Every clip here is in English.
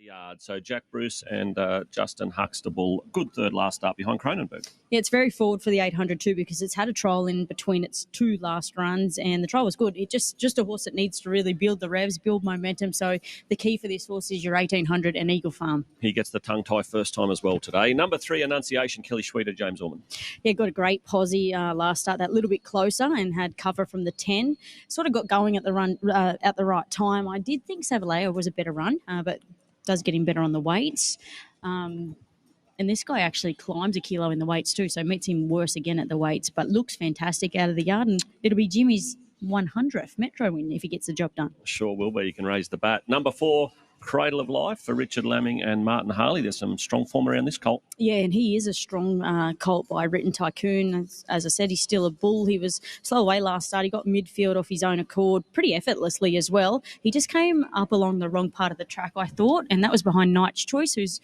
yard. So Jack Bruce and Justin Huxtable, good third last start behind Cronenberg. Yeah, it's very forward for the 800 too, because it's had a trial in between its two last runs, and the trial was good. It just a horse that needs to really build the revs, build momentum. So the key for this horse is your 1800 and Eagle Farm. He gets the tongue tie first time as well today. Number 3, Enunciation, Kelly Schweida, James Orman. Yeah, got a great posse last start, that little bit closer, and had cover from the 10. Sort of got going at the run at the right time. I did think Savaleo was a better run, but does get him better on the weights. And this guy actually climbs a kilo in the weights too, so meets him worse again at the weights, but looks fantastic out of the yard, and it'll be Jimmy's 100th Metro win if he gets the job done. Sure will be. You can raise the bat. Number 4, Cradle of Life for Richard Lamming and Martin Harley. There's some strong form around this colt. Yeah, and he is a strong colt by Written Tycoon. As I said, he's still a bull. He was slow away last start. He got midfield off his own accord pretty effortlessly as well. He just came up along the wrong part of the track, I thought, and that was behind Knight's Choice, who's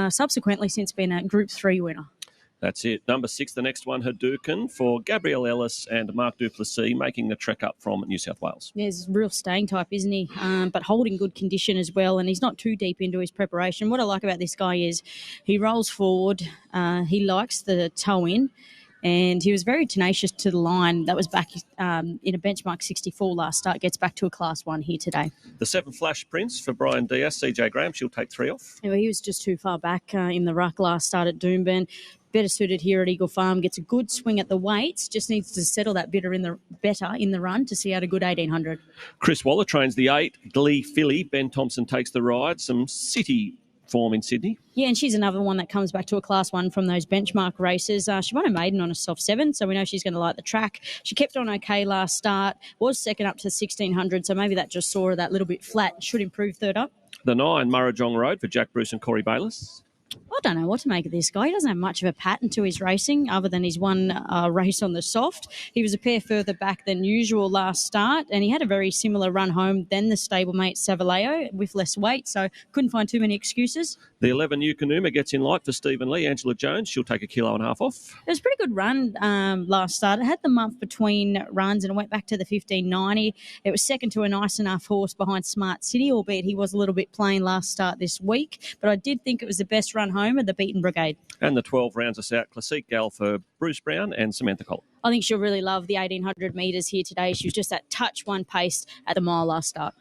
subsequently since been a Group 3 winner. That's it. Number 6, the next one, Hadouken for Gabrielle Ellis and Mark Duplessis, making the trek up from New South Wales. Yeah, he's a real staying type, isn't he? But holding good condition as well, and he's not too deep into his preparation. What I like about this guy is he rolls forward, he likes the toe in, and he was very tenacious to the line. That was back in a benchmark 64 last start, gets back to a Class 1 here today. The 7, Flash Prince for Brian Diaz, CJ Graham, she'll take 3 off. Yeah, he was just too far back in the ruck last start at Doomben. Better suited here at Eagle Farm, gets a good swing at the weights, just needs to settle that better in the run to see out a good 1800. Chris Waller trains the 8, Glee Philly. Ben Thompson takes the ride. Some city form in Sydney. Yeah, and she's another one that comes back to a Class 1 from those benchmark races. She won a maiden on a soft 7, so we know she's going to like the track. She kept on okay last start, was second up to 1600, so maybe that just saw her that little bit flat. Should improve third up. The 9, Murrajong Road for Jack Bruce and Corey Bayliss. I don't know what to make of this guy. He doesn't have much of a pattern to his racing other than his one race on the soft. He was a pair further back than usual last start, and he had a very similar run home than the stablemate Savaleo with less weight, so couldn't find too many excuses. The 11, Yukanuma, gets in light for Stephen Lee. Angela Jones, she'll take 1.5 kilos off. It was a pretty good run last start. It had the month between runs and it went back to the 1590. It was second to a nice enough horse behind Smart City, albeit he was a little bit plain last start this week. But I did think it was the best run home of the Beaten Brigade. And the 12 rounds us out, Classique Gal for Bruce Brown and Samantha Colt. I think she'll really love the 1800 metres here today. She was just that touch one pace at the mile last start.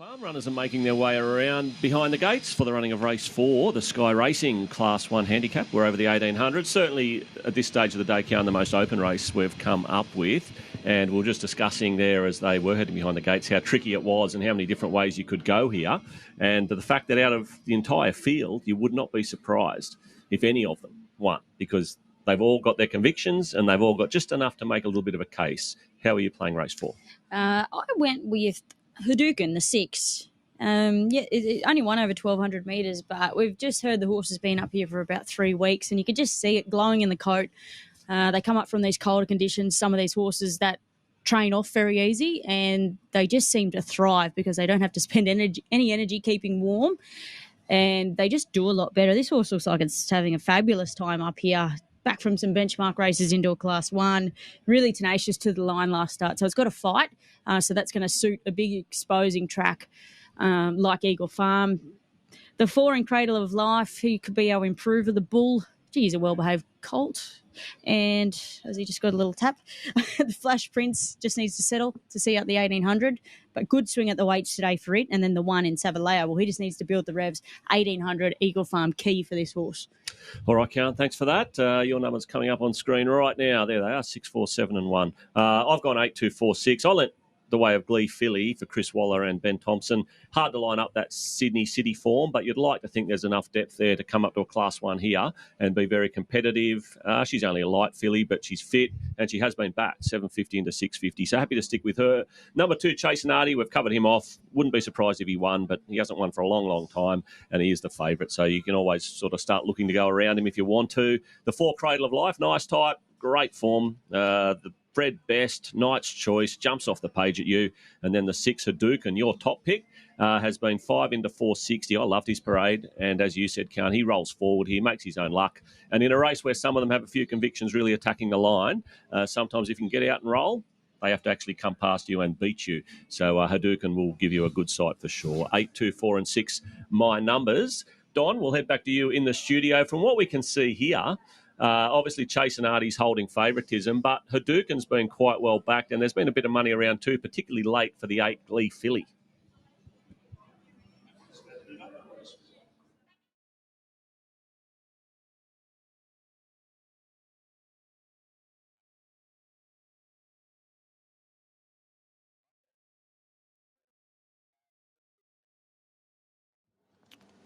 Farm runners are making their way around behind the gates for the running of race 4, the Sky Racing Class 1 Handicap. We're over the 1800. Certainly at this stage of the day, Count, the most open race we've come up with. And we were just discussing there as they were heading behind the gates how tricky it was and how many different ways you could go here. And the fact that out of the entire field, you would not be surprised if any of them won, because they've all got their convictions and they've all got just enough to make a little bit of a case. How are you playing race 4? I went with Hadouken, the 6. It only won over 1,200 metres, but we've just heard the horse has been up here for about 3 weeks, and you could just see it glowing in the coat. They come up from these colder conditions, some of these horses that train off very easy, and they just seem to thrive because they don't have to spend any energy keeping warm, and they just do a lot better. This horse looks like it's having a fabulous time up here, back from some benchmark races into a Class 1, really tenacious to the line last start. So it's got a fight, so that's going to suit a big exposing track like Eagle Farm. The 4 in Cradle of Life, he could be our improver. The Bull, he's a well-behaved colt. And has he just got a little tap? The Flash Prince just needs to settle to see out the 1800, but good swing at the weights today for it. And then the 1 in Savalea, well, he just needs to build the revs. 1800, Eagle Farm, key for this horse. All right, Count, thanks for that. Your numbers coming up on screen right now. There they are, 6, 4, 7 and 1. I've gone 8, 2, 4, 6. I went the way of Glee Philly for Chris Waller and Ben Thompson. Hard to line up that Sydney City form, but you'd like to think there's enough depth there to come up to a Class 1 here and be very competitive. She's only a light filly, but she's fit, and she has been backed 750 into 650. So happy to stick with her. Number 2, Chayse, Artie, we've covered him off. Wouldn't be surprised if he won, but he hasn't won for a long, long time, and he is the favourite. So you can always sort of start looking to go around him if you want to. The 4, Cradle of Life, nice type, great form. The Fred Best, Knight's Choice, jumps off the page at you. And then the 6, Hadouken, your top pick, has been 5 into 460. I loved his parade. And as you said, Count, he rolls forward. He makes his own luck. And in a race where some of them have a few convictions really attacking the line, sometimes if you can get out and roll, they have to actually come past you and beat you. So Hadouken will give you a good sight for sure. 8, 2, 4 and 6, my numbers. Don, we'll head back to you in the studio. From what we can see here, obviously, Chayse and Artie's holding favouritism, but Hadouken's been quite well backed, and there's been a bit of money around too, particularly late for the 8 Glee filly.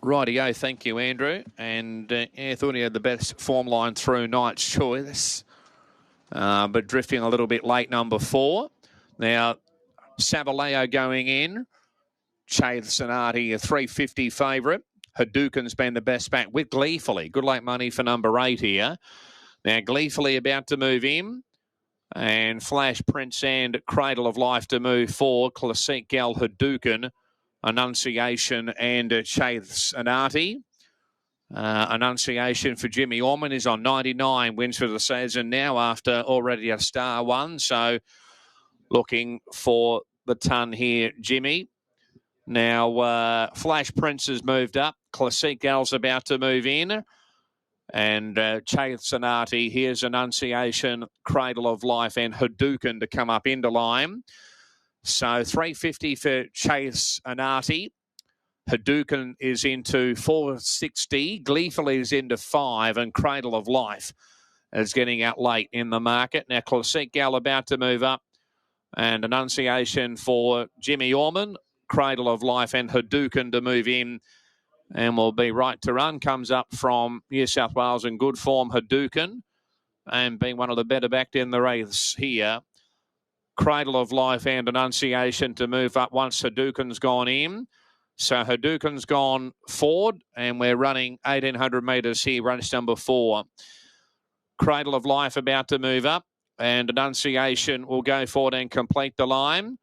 Rightio, thank you, Andrew. And I thought he had the best form line through Knight's Choice, but drifting a little bit late, number 4. Now, Savaleo going in. Chayse and Artie, a 350 favourite. Hadouken's been the best back with Gleefully. Good late money for number 8 here. Now, Gleefully about to move in. And Flash Prince and Cradle of Life to move 4. Classic Gal, Hadouken, Enunciation and Chayse and Artie. Enunciation for Jimmy Orman is on 99, wins for the season now after already a star 1. So looking for the ton here, Jimmy. Now, Flash Prince has moved up. Classic Gal's about to move in. And Chayse and Artie, here's Enunciation, Cradle of Life and Hadouken to come up into line. So 350 for Chayse and Artie. Hadouken is into 460. Gleefully is into 5. And Cradle of Life is getting out late in the market. Now, Classic Gal about to move up. And Enunciation for Jimmy Orman. Cradle of Life and Hadouken to move in. And will be right to run. Comes up from New South Wales in good form, Hadouken. And being one of the better backed in the race here. Cradle of Life and Enunciation to move up once Hadouken's gone in. So Hadouken's gone forward, and we're running 1,800 metres here, race number 4. Cradle of Life about to move up, and Enunciation will go forward and complete the line.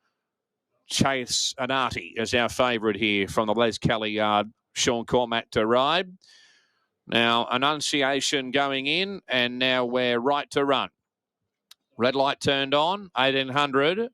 Chayse and Artie is our favourite here from the Les Kelly yard. Sean Cormack to ride. Now, Enunciation going in, and now we're right to run. Red light turned on, 1,800.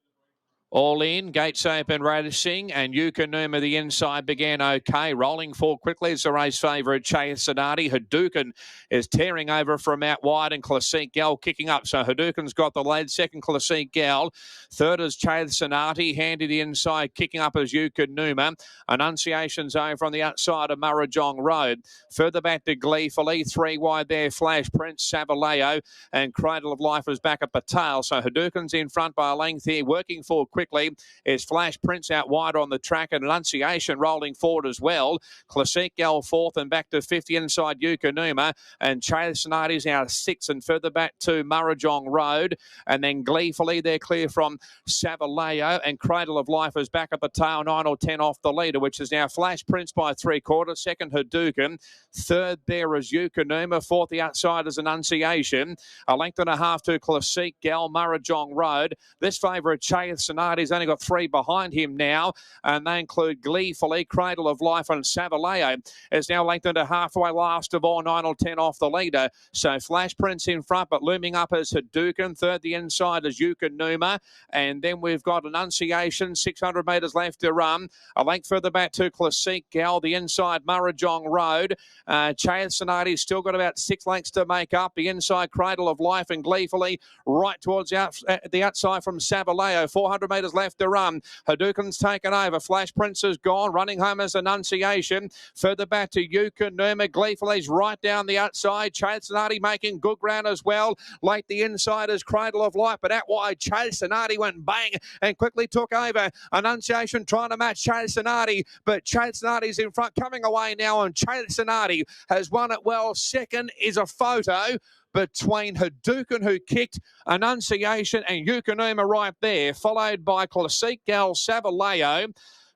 All in, gates open, racing, and Yukanuma the inside began okay. Rolling forward quickly is the race favourite, Chayse and Artie. Hadouken is tearing over from out wide, and Classique Gal kicking up. So Hadouken's got the lead. Second, Classique Gal. Third is Chayse and Artie. Handy the inside, kicking up as Yukanuma. Enunciation's over on the outside of Murrajong Road. Further back to Gleefully. 3 wide there, Flash Prince, Savaleo, and Cradle of Life is back at the tail. So Hadouken's in front by a length here, working forward quickly is Flash Prince out wide on the track, and Enunciation rolling forward as well. Classique Gal fourth and back to 50 inside Yukanuma, and Chayse and Artie's now 6 and further back to Murrajong Road, and then Gleefully they're clear from Savaleo, and Cradle of Life is back at the tail, 9 or 10 off the leader, which is now Flash Prince by 3/4. Second, Hadouken. Third there is Yukanuma. Fourth, the outside is Enunciation. A length and a half to Classique Gal, Murrajong Road. This favourite, Chayse and Artie's only got 3 behind him now, and they include Gleefully, Cradle of Life, and Savaleo is now lengthened to halfway last of all, 9 or 10 off the leader. So Flash Prince in front, but looming up is Hadouken. Third, the inside is Yukanuma, and then we've got Enunciation, 600 metres left to run. A length further back to Classique Gal, the inside Murrajong Road. Chayse and Artie's still got about 6 lengths to make up. The inside Cradle of Life and Gleefully right towards the outside from Savaleo. 400 metres left to run. Hadouken's taken over. Flash Prince is gone. Running home as Enunciation. Further back to Yukanuma. Gleefully's right down the outside. Chayse and Artie making good ground as well. Late the inside is Cradle of Life, but out wide Chayse and Artie went bang and quickly took over. Enunciation trying to match Chayse and Artie, but Chayse and Artie's in front, coming away now, and Chayse and Artie has won it well. Second is a photo between Hadouken, who kicked, Enunciation, and Yukanuma right there, followed by Classique Gal, Savaleo,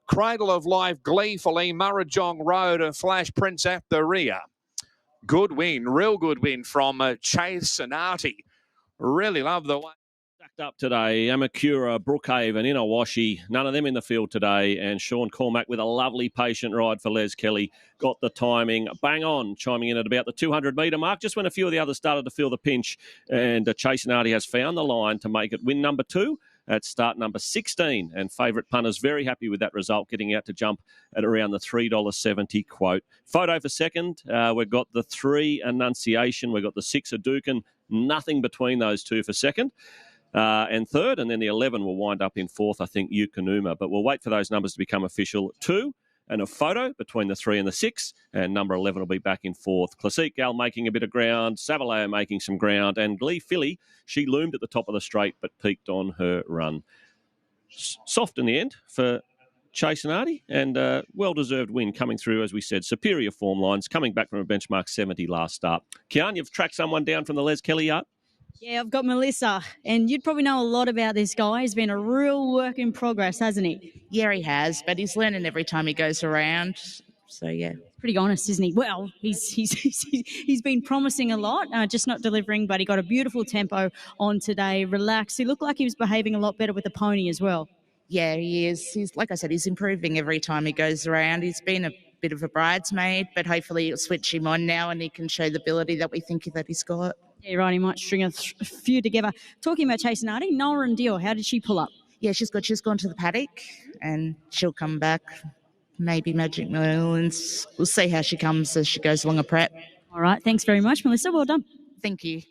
Cradle of Life, Gleefully, Murrajong Road, and Flash Prince at the rear. Good win, real good win from Chayse and Artie. Really love the way. Stacked up today, Amakura, Brookhaven, Inawashi, none of them in the field today, and Sean Cormack with a lovely patient ride for Les Kelly. Got the timing bang on, chiming in at about the 200-metre mark, just when a few of the others started to feel the pinch, and Chayse and Artie has found the line to make it win number 2 at start number 16, and favourite punters very happy with that result, getting out to jump at around the $3.70 quote. Photo for second, we've got the 3 Enunciation, we've got the 6 Hadouken, nothing between those two for second. And third, and then the 11 will wind up in fourth, I think, Yukanuma. But we'll wait for those numbers to become official. 2 and a photo between the 3 and the 6, and number 11 will be back in fourth. Classique Gal making a bit of ground, Savaleo making some ground, and Gleefully, she loomed at the top of the straight but peaked on her run. Soft in the end for Chayse and Artie, and well-deserved win coming through, as we said. Superior form lines, coming back from a benchmark 70 last start. Kian, you've tracked someone down from the Les Kelly yard? Yeah, I've got Melissa, and you'd probably know a lot about this guy. He's been a real work in progress, hasn't he? Yeah, he has, but he's learning every time he goes around. So, yeah. Pretty honest, isn't he? Well, he's been promising a lot, just not delivering, but he got a beautiful tempo on today, relaxed. He looked like he was behaving a lot better with the pony as well. Yeah, he is. He's, like I said, he's improving every time he goes around. He's been a bit of a bridesmaid, but hopefully it'll switch him on now and he can show the ability that we think that he's got. Yeah, right. He might string a few together. Talking about Chayse and Artie, Noah and Deal, how did she pull up? Yeah, she's gone to the paddock and she'll come back. Maybe Magic Millions. We'll see how she comes as she goes along a prep. All right. Thanks very much, Melissa. Well done. Thank you.